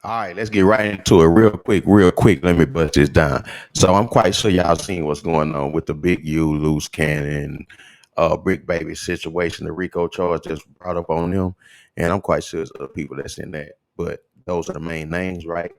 All right, let's get right into it real quick, real quick. Let me bust this down. So I'm quite sure y'all seen what's going on with the big U, loose cannon, brick baby situation, the RICO charge just brought up on them. And I'm quite sure it's other people that's in that. But those are the main names, right?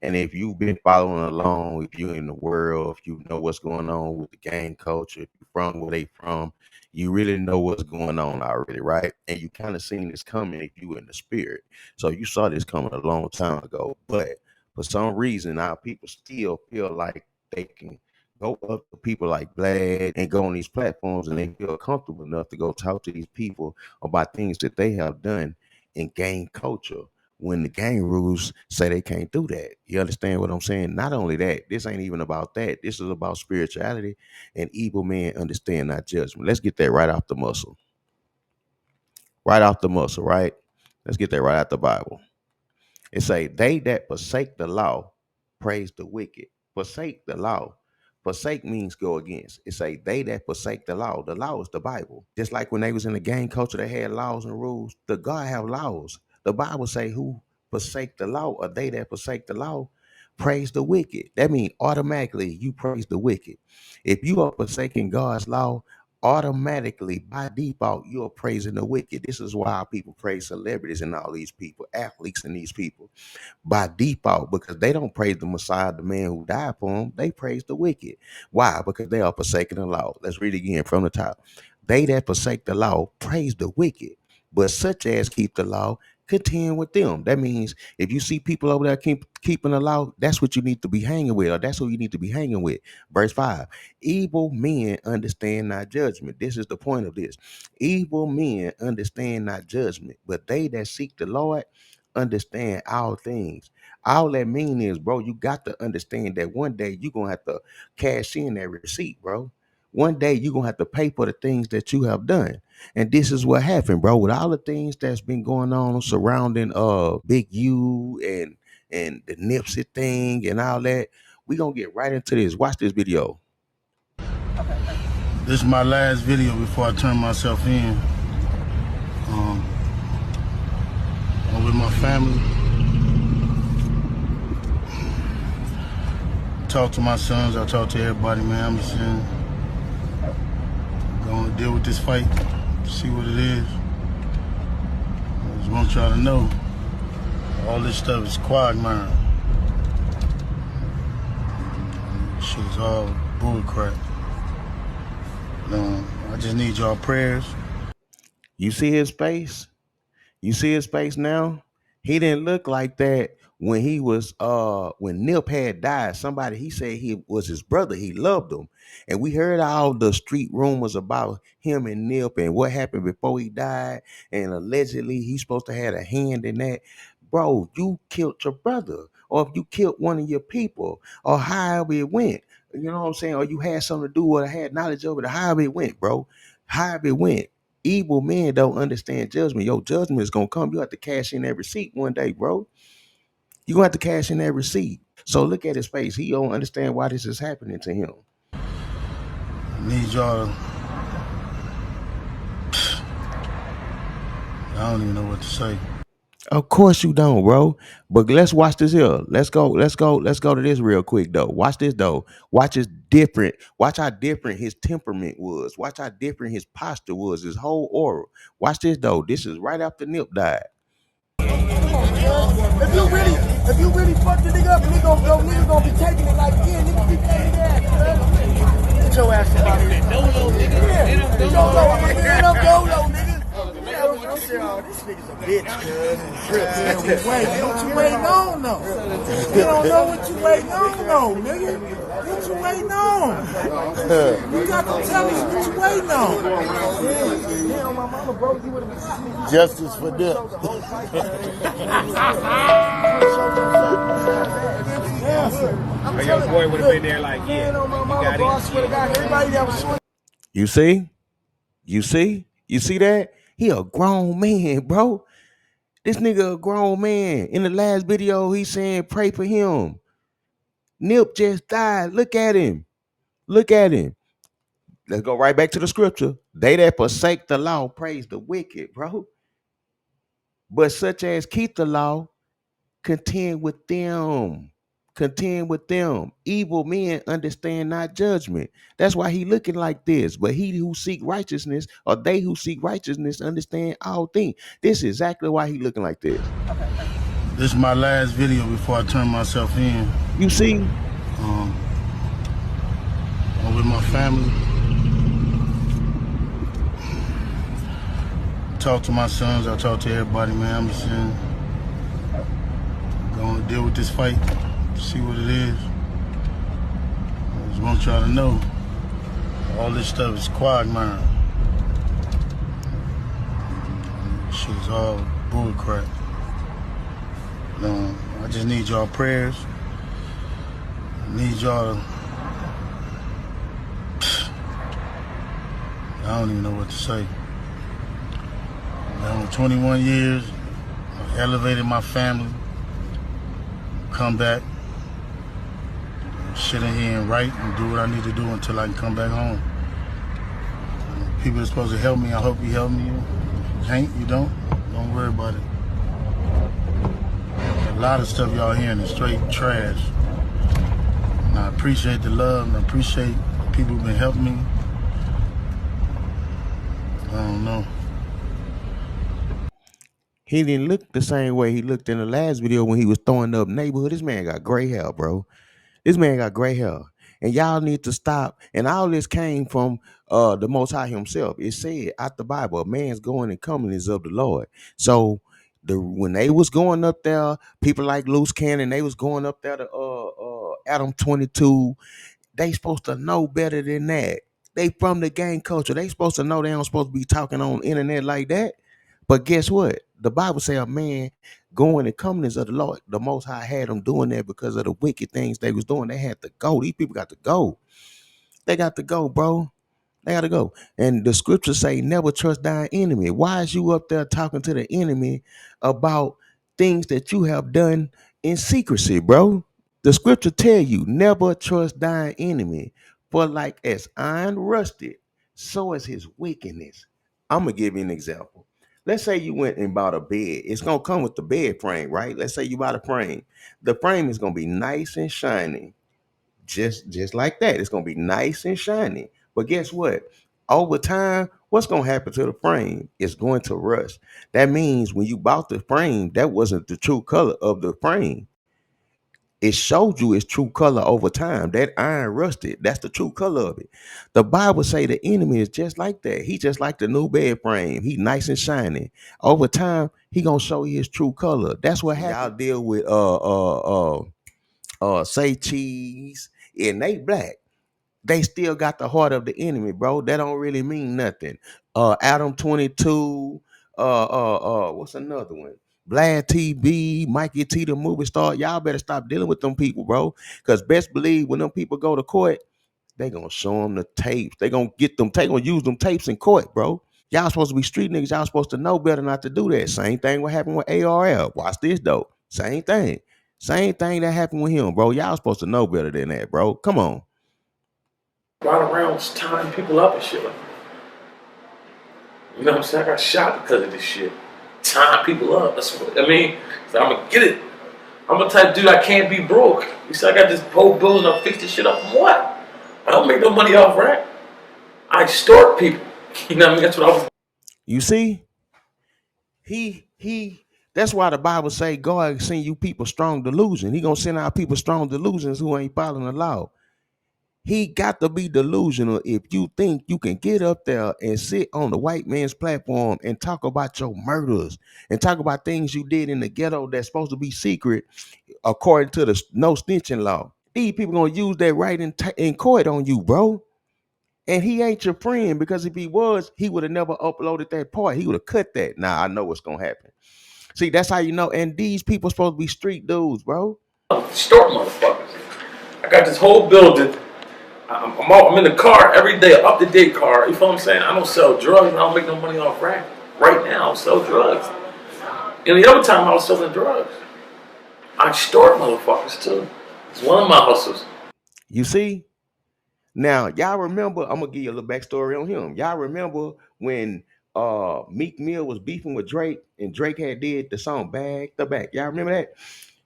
And if you've been following along, if you're in the world, if you know what's going on with the gang culture, if you're from where they from, you really know what's going on already, right? And you kind of seen this coming if you in the spirit. So you saw this coming a long time ago. But for some reason, our people still feel like they can go up to people like Vlad and go on these platforms and they feel comfortable enough to go talk to these people about things that they have done in gang culture when the gang rules say they can't do that. You understand what I'm saying? Not only that, this ain't even about that. This is about spirituality and evil men understand not judgment. Let's get that right off the muscle. Right off the muscle, right? Let's get that right out the Bible. It say, they that forsake the law praise the wicked. Forsake the law. Forsake means go against. It say, they that forsake the law. The law is the Bible. Just like when they was in the gang culture, they had laws and rules. The God have laws. The Bible say, who forsake the law, or they that forsake the law praise the wicked. That means automatically you praise the wicked. If you are forsaking God's law, automatically by default you're praising the wicked. This is why people praise celebrities and all these people, athletes and these people by default, because they don't praise the Messiah, the man who died for them. They praise the wicked. Why? Because they are forsaking the law. Let's read again from the top. They that forsake the law praise the wicked, but such as keep the law contend with them. That means if you see people over there keeping the law, that's what you need to be hanging with, or that's who you need to be hanging with. Verse 5. Evil men understand not judgment. This is the point of this. Evil men understand not judgment, but they that seek the Lord understand all things. All that mean is, bro, you got to understand that one day you're gonna have to cash in that receipt, bro. One day you're gonna have to pay for the things that you have done. And this is what happened, bro, with all the things that's been going on surrounding Big U and the Nipsey thing and all that. We gonna get right into this. Watch this video. This is my last video before I turn myself in. I'm with my family. Talk to my sons, I talk to everybody, man. I'm just saying, gonna deal with this fight, see what it is. I just want y'all to know, all this stuff is quagmire. Shit is all bullcrap. I just need y'all prayers. You see his face? You see his face now? He didn't look like that when he was when Nip had died. Somebody, he said he was his brother. He loved him. And we heard all the street rumors about him and Nip and what happened before he died. And allegedly he's supposed to have a hand in that. Bro, you killed your brother. Or if you killed one of your people, or however it went. You know what I'm saying? Or you had something to do with it, had knowledge of it, however it went, bro. However it went. Evil men don't understand judgment. Your judgment is gonna come. You have to cash in that receipt one day, bro. You gonna have to cash in that receipt. So look at his face. He don't understand why this is happening to him. I need y'all to, I don't even know what to say. Of course you don't, bro. But let's watch this here. Let's go to this real quick though. Watch this though. Watch his different. Watch how different his temperament was. Watch how different his posture was. His whole aura. Watch this though. This is right after Nip died. If you really fuck the nigga up, niggas gonna be taking it like, yeah, niggas be taking that. Get your ass up out here. Yeah, Dolo, I'm like, man, I'm Dolo, nigga. I said, oh, this nigga's a bitch, cuz. Wait, what you waiting on, though? You don't know what you waiting on, though, nigga. What you waiting on? You got to tell us what you waiting on. Damn, my mama, bro, you would have Justice for them. Your boy would have been there like, yeah, you got it. You see? You see? You see that? He a grown man, bro. This nigga a grown man. In the last video, he saying pray for him. Nip just died. Look at him. Look at him. Let's go right back to the scripture. They that forsake the law praise the wicked, bro. But such as keep the law Contend with them. Contend with them. Evil men understand not judgment. That's why he looking like this. But he who seek righteousness, or they who seek righteousness, understand all things. This is exactly why he looking like this. This is my last video before I turn myself in. You see? I'm with my family. Talk to my sons. I talk to everybody, man. I'm just saying, going to deal with this fight, see what it is. I just want y'all to know, all this stuff is quagmire. Shit is all bull crap. I just need y'all prayers. I need y'all to... I don't even know what to say. I'm 21 years, I've elevated my family, come back, sit in here and write and do what I need to do until I can come back home. People are supposed to help me, I hope you help me. If you can't, you don't worry about it. A lot of stuff y'all hearing is straight trash. And I appreciate the love and I appreciate people who've been helping me. I don't know. He didn't look the same way he looked in the last video when he was throwing up neighborhood. This man got gray hair, bro. This man got gray hair. And y'all need to stop. And all this came from the Most High himself. It said out the Bible, a man's going and coming is of the Lord. So when they was going up there, people like LUCE Cannon, they was going up there to Adam 22. They supposed to know better than that. They from the gang culture. They supposed to know they don't supposed to be talking on the internet like that. But guess what? The Bible say a man going and coming is of the Lord. The Most High had them doing that because of the wicked things they was doing. They had to go. These people got to go. They got to go, bro. They got to go. And the scriptures say never trust thine enemy. Why is you up there talking to the enemy about things that you have done in secrecy, bro? The scripture tell you never trust thine enemy. For like as iron rusted, so is his wickedness. I'm going to give you an example. Let's say you went and bought a bed. It's going to come with the bed frame, right? Let's say you bought a frame. The frame is going to be nice and shiny. Just like that. It's going to be nice and shiny. But guess what? Over time, what's going to happen to the frame? It's going to rust. That means when you bought the frame, that wasn't the true color of the frame. It showed you its true color over time. That iron rusted. That's the true color of it. The Bible say the enemy is just like that. He just like the new bed frame. He nice and shiny. Over time, he gonna show you his true color. That's what happened. Y'all deal with Saycheese and they black. They still got the heart of the enemy, bro. That don't really mean nothing. Adam 22. What's another one? Vlad TV, Mikey T, the movie star. Y'all better stop dealing with them people, bro. Because best believe when them people go to court, they gonna show them the tapes. They gonna get them. They gonna use them tapes in court, bro. Y'all supposed to be street niggas. Y'all supposed to know better not to do that. Same thing what happened with ARL. Watch this though. Same thing. Same thing that happened with him, bro. Y'all supposed to know better than that, bro. Come on. Right around tying people up and shit. You know what I'm saying? I got shot because of this shit. Tying people up. That's what I mean. So I'm gonna get it. I'm the type of dude I can't be broke. You see, I got this whole building. I'll fix this shit up from what? I don't make no money off rent. I extort people. You know what I mean? That's what I was. You see? He that's why the Bible say God send you people strong delusion. He gonna send out people strong delusions who ain't following the law. He got to be delusional if you think you can get up there and sit on the white man's platform and talk about your murders and talk about things you did in the ghetto that's supposed to be secret according to the no snitching law. These people gonna use that right in court on you, bro. And he ain't your friend because if he was, he would have never uploaded that part. He would have cut that. Now I know what's gonna happen. See, that's how you know. And these people supposed to be street dudes, bro. Extort motherfuckers. I got this whole building. I'm in the car every day, an up-to-date car. You feel what I'm saying? I don't sell drugs. I don't make no money off rap. Right now, I sell drugs. And the other time, I was selling drugs. I extort motherfuckers, too. It's one of my hustles. You see? Now, y'all remember, I'm going to give you a little backstory on him. Y'all remember when Meek Mill was beefing with Drake and Drake had did the song Bag to Back. Y'all remember that?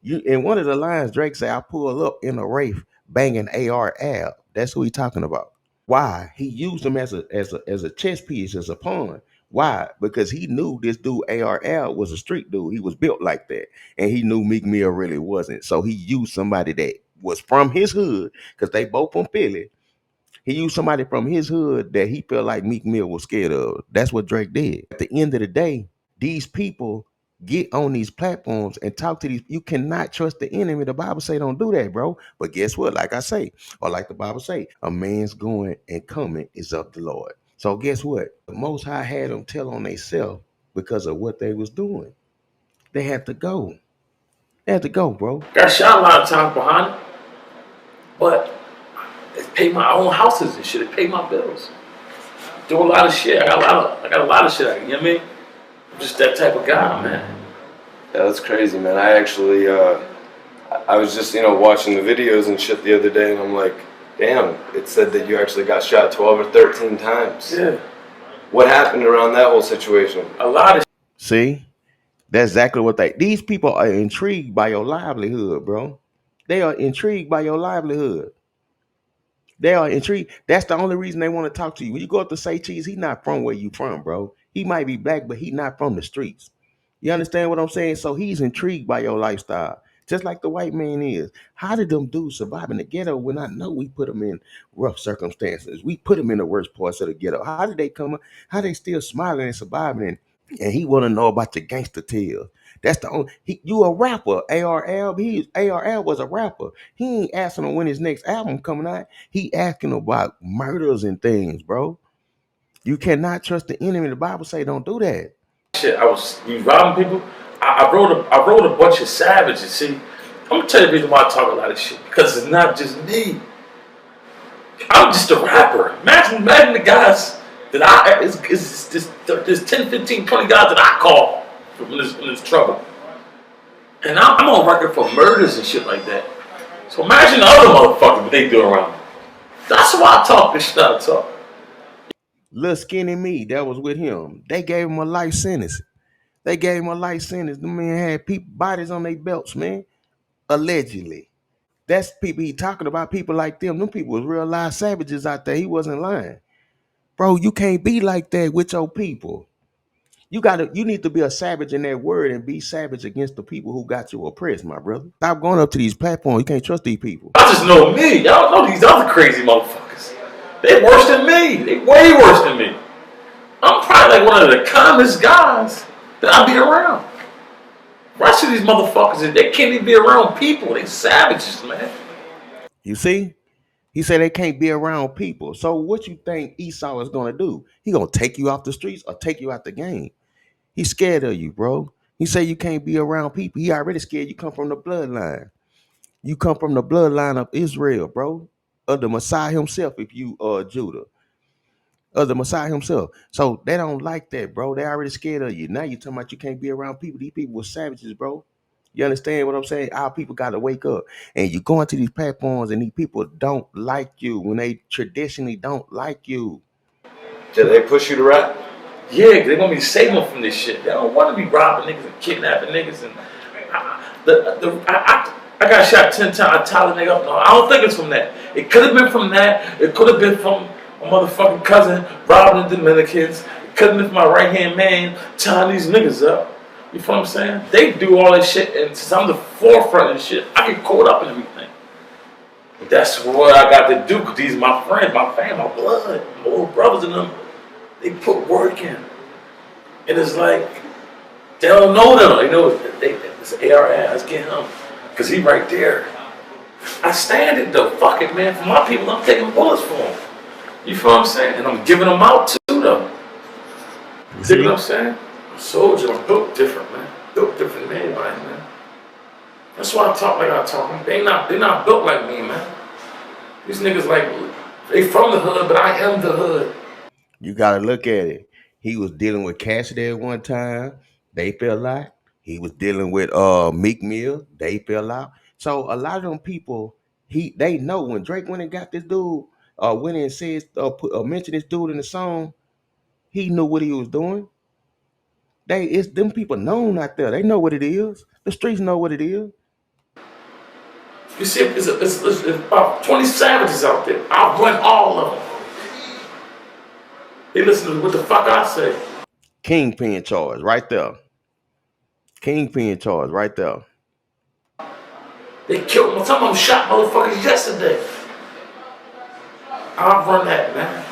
You in one of the lines, Drake said, "I pull up in a Wraith, banging AR Ab." That's who he talking about. Why? He used him as a chess piece, as a pawn. Why? Because he knew this dude ARL was a street dude. He was built like that, and he knew Meek Mill really wasn't. So he used somebody that was from his hood, because they both from Philly. He used somebody from his hood that he felt like Meek Mill was scared of. That's what Drake did. At the end of the day, these people get on these platforms and talk to these. You cannot trust the enemy. The Bible say don't do that, bro. But guess what? Like I say, or like the Bible say, a man's going and coming is of the Lord. So guess what? The Most High had them tell on themselves because of what they was doing. They had to go. They had to go, bro. Got shot a lot of times behind it, but it paid my own houses and shit. It paid my bills. Do a lot of shit. I got a lot of shit. You know what I mean? I'm just that type of guy, man. Yeah, that's crazy, man. I actually, I was just, watching the videos and shit the other day, and I'm like, damn, it said that you actually got shot 12 or 13 times. Yeah. What happened around that whole situation? A lot of See? That's exactly what these people are intrigued by your livelihood, bro. They are intrigued by your livelihood. They are intrigued. That's the only reason they want to talk to you. When you go up to Saycheese, he not from where you from, bro. He might be black, but he not from the streets. You understand what I'm saying? So he's intrigued by your lifestyle, just like the white man is. How did them dudes survive in the ghetto when I know we put them in rough circumstances? We put them in the worst parts of the ghetto. How did they come up? How they still smiling and surviving? And he want to know about your gangster tales. That's the only. You a rapper, ARL. ARL was a rapper. He ain't asking him when his next album coming out. He asking about murders and things, bro. You cannot trust the enemy. The Bible say don't do that. shit. You robbing people. I wrote a bunch of savages. See, I'm gonna tell you the reason why I talk a lot of shit, because it's not just me. I'm just a rapper. Imagine the guys that there's 10, 15, 20 guys that I call from this trouble. And I'm on record for murders and shit like that. So imagine the other motherfuckers what they do around me. That's why I talk this shit I talk. Little skinny me that was with him. They gave him a life sentence. They gave him a life sentence. The man had bodies on their belts, man. Allegedly. That's people he talking about, people like them. Them people was real live savages out there. He wasn't lying. Bro, you can't be like that with your people. You need to be a savage in that word and be savage against the people who got you oppressed, my brother. Stop going up to these platforms. You can't trust these people. I just know me. Y'all know these other crazy motherfuckers. They worse than me. They way worse than me. I'm probably like one of the calmest guys that I be around. The rest of these motherfuckers, they can't even be around people. They savages, man. You see? He said they can't be around people. So what you think Esau is gonna do? He gonna take you off the streets or take you out the game? He's scared of you, bro. He say you can't be around people. He already scared you come from the bloodline. You come from the bloodline of Israel, bro. Of the Messiah himself, if you are Judah. Of the Messiah himself. So they don't like that, bro. They already scared of you. Now you talking about you can't be around people. These people were savages, bro. You understand what I'm saying? Our people got to wake up. And you go into these platforms and these people don't like you when they traditionally don't like you. Did they push you to rap? Yeah, they want me to save them from this shit. They don't want to be robbing niggas and kidnapping niggas. And I got shot 10 times. I tied the nigga up. No, I don't think it's from that. It could have been from that. It could have been from my motherfucking cousin robbing the Dominicans. It could have been from my right hand man tying these niggas up. You feel what I'm saying? They do all that shit, and since I'm the forefront of shit, I get caught up in everything. But that's what I got to do, because these are my friends, my family, my blood, my little brothers and them. They put work in. And it's like, they don't know them. You know, it's ARS, let's get him. Because he right there. I stand it though. Fuck it, man. For my people, I'm taking bullets for them. You feel what I'm saying? And I'm giving them out too, though. You see what I'm saying? I'm a soldier. I'm built different, man. Built different than anybody, man. That's why I talk like I talk. They're not built like me, man. These niggas like, they from the hood, but I am the hood. You got to look at it. He was dealing with Cassidy at one time. They fell out. He was dealing with Meek Mill. They fell out. So a lot of them people, they know when Drake went and got this dude, went and said, mentioned this dude in the song, he knew what he was doing. It's them people known out there. They know what it is. The streets know what it is. You see, it's about 20 savages out there. I'll run all of them. They listen to what the fuck I say. Kingpin charge right there. Kingpin charge right there. They killed me. Some of them shot motherfuckers yesterday. I'll run that, man.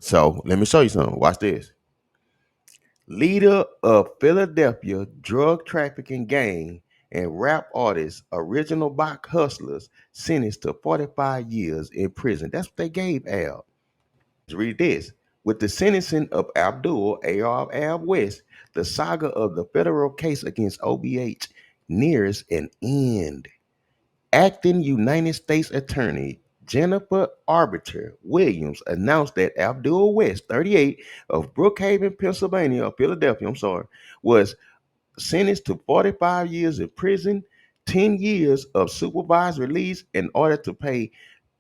So let me show you something. Watch this. Leader of Philadelphia drug trafficking gang and rap artist Original Bach Hustlers sentenced to 45 years in prison. That's what they gave Al. Let's read this. With the sentencing of Abdul A.R. Ab West, the saga of the federal case against OBH nears an end. Acting United States Attorney Jennifer Arbiter Williams announced that Abdul West, 38, of Brookhaven, Pennsylvania, or Philadelphia, was sentenced to 45 years in prison, 10 years of supervised release in order to pay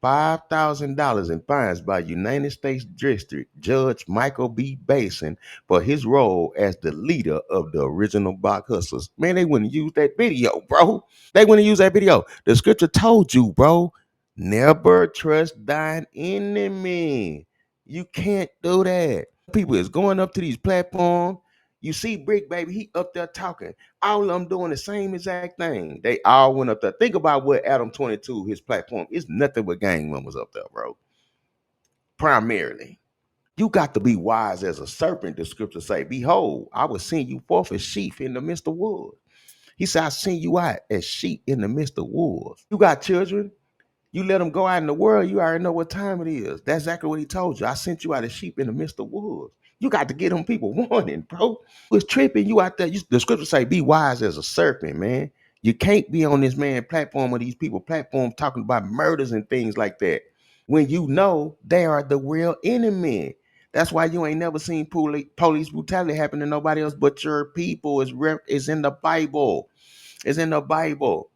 $5,000 in fines by United States District Judge Michael B. Basin for his role as the leader of the original Bach Hustlers. Man, they wouldn't use that video, bro. They wouldn't use that video. The scripture told you, bro, never trust thine enemy. You can't do that. People is going up to these platforms. You see BRICC, baby, he up there talking. All of them doing the same exact thing. They all went up there. Think about what Adam 22, his platform, is nothing but gang members up there, bro. Primarily. You got to be wise as a serpent, the scripture say. Behold, I will send you forth as sheep in the midst of wolves. He said, I send you out as sheep in the midst of wolves. You got children. You let them go out in the world, you already know what time it is. That's exactly what he told you. I sent you out as sheep in the midst of wolves. You got to get them people warning, bro. Was tripping you out there. The scripture say, be wise as a serpent, man. You can't be on this man platform or these people platform talking about murders and things like that when you know they are the real enemy. That's why you ain't never seen police brutality happen to nobody else but your people. Is in the Bible. It's in the Bible.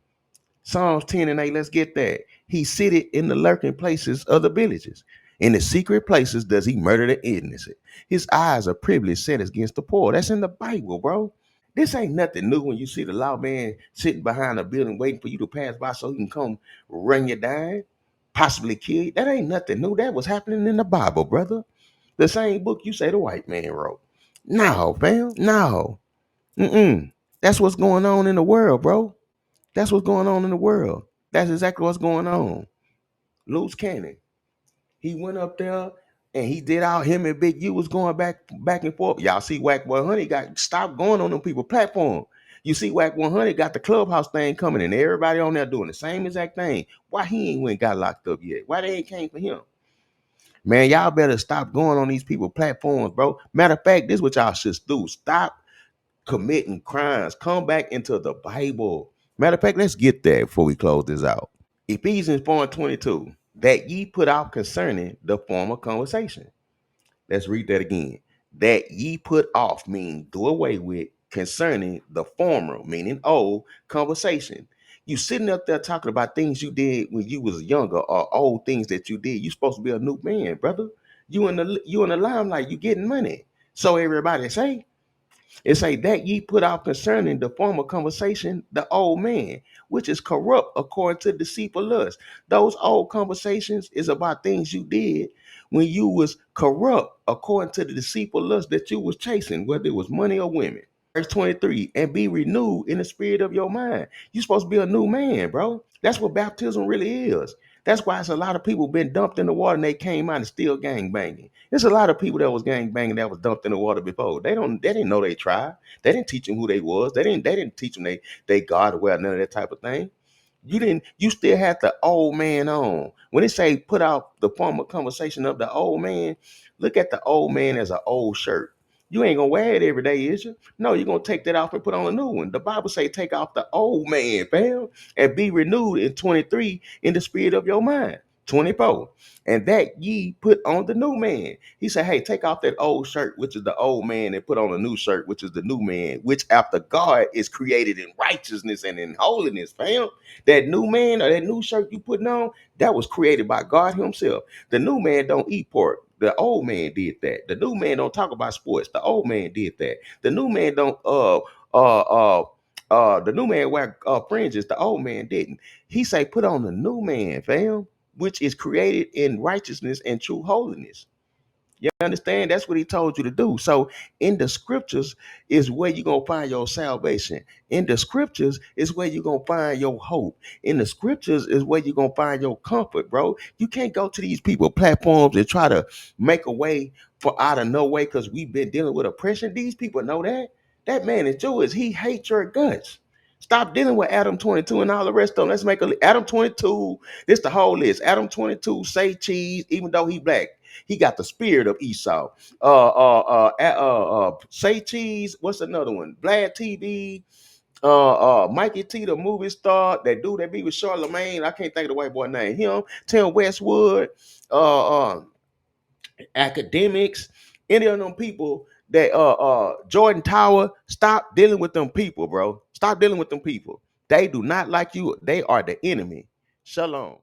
Psalms 10 and 8, let's get that. He sitteth in the lurking places of the villages. In the secret places does he murder the innocent. His eyes are privileged set against the poor. That's in the Bible, bro. This ain't nothing new when you see the lawman sitting behind a building waiting for you to pass by so he can come run you down, possibly kill you. That ain't nothing new. That was happening in the Bible, brother. The same book you say the white man wrote. No, fam. No. Mm-mm. That's what's going on in the world, bro. That's what's going on in the world. That's exactly what's going on. Loose cannon. He went up there and he did out. Him and Big U was going back and forth. Y'all see Whack 100 got stopped going on them people platform. You see Whack 100 got the clubhouse thing coming and everybody on there doing the same exact thing. Why he ain't went got locked up yet? Why they ain't came for him? Man, y'all better stop going on these people platforms, bro. Matter of fact, this is what y'all should do. Stop committing crimes. Come back into the Bible. Matter of fact, let's get there before we close this out. Ephesians 4:22, that ye put out concerning the former conversation. Let's read that again. That ye put off, mean do away with, concerning the former, meaning old, conversation. You sitting up there talking about things you did when you was younger or old things that you did. You supposed to be a new man, brother. You in the limelight, you getting money. So everybody say, it say that ye put out concerning the former conversation, the old man, which is corrupt according to deceitful lust. Those old conversations is about things you did when you was corrupt according to the deceitful lust that you was chasing, whether it was money or women. Verse 23, and be renewed in the spirit of your mind. You supposed to be a new man, bro. That's what baptism really is. That's why it's a lot of people been dumped in the water and they came out and still gang banging. There's a lot of people that was gang banging that was dumped in the water before. They didn't know they tried. They didn't teach them who they was. They didn't teach them they God or well, none of that type of thing. You still had the old man on. When they say put out the former conversation of the old man, look at the old man as an old shirt. You ain't gonna wear it every day, is you? No, you're gonna take that off and put on a new one. The Bible say take off the old man, fam, and be renewed in 23 in the spirit of your mind. 24. And that ye put on the new man. He said, hey, take off that old shirt, which is the old man, and put on a new shirt, which is the new man, which after God is created in righteousness and in holiness, fam. That new man or that new shirt you putting on, that was created by God himself. The new man don't eat pork. The old man did that. The new man don't talk about sports. The old man did that. The new man don't The new man wear fringes, the old man didn't. He say, put on the new man, fam, which is created in righteousness and true holiness. You understand? That's what he told you to do. So in the scriptures is where you're gonna find your salvation. In the scriptures is where you're gonna find your hope. In the scriptures is where you're gonna find your comfort, bro. You can't go to these people platforms and try to make a way for out of no way because we've been dealing with oppression. These people know that. That man is Jewish. He hates your guts. Stop dealing with Adam 22 and all the rest of them. Let's make a Adam 22. This the whole list. Adam 22, Saycheese, even though he black. He got the spirit of Esau. Saycheese. What's another one? Vlad TV. Mikey T, the movie star. That dude that be with Charlemagne. I can't think of the white boy name. Him. Tim Westwood. Uh, uh, Academics. Any of them people that Jordan Tower. Stop dealing with them people, bro. Stop dealing with them people. They do not like you. They are the enemy. Shalom.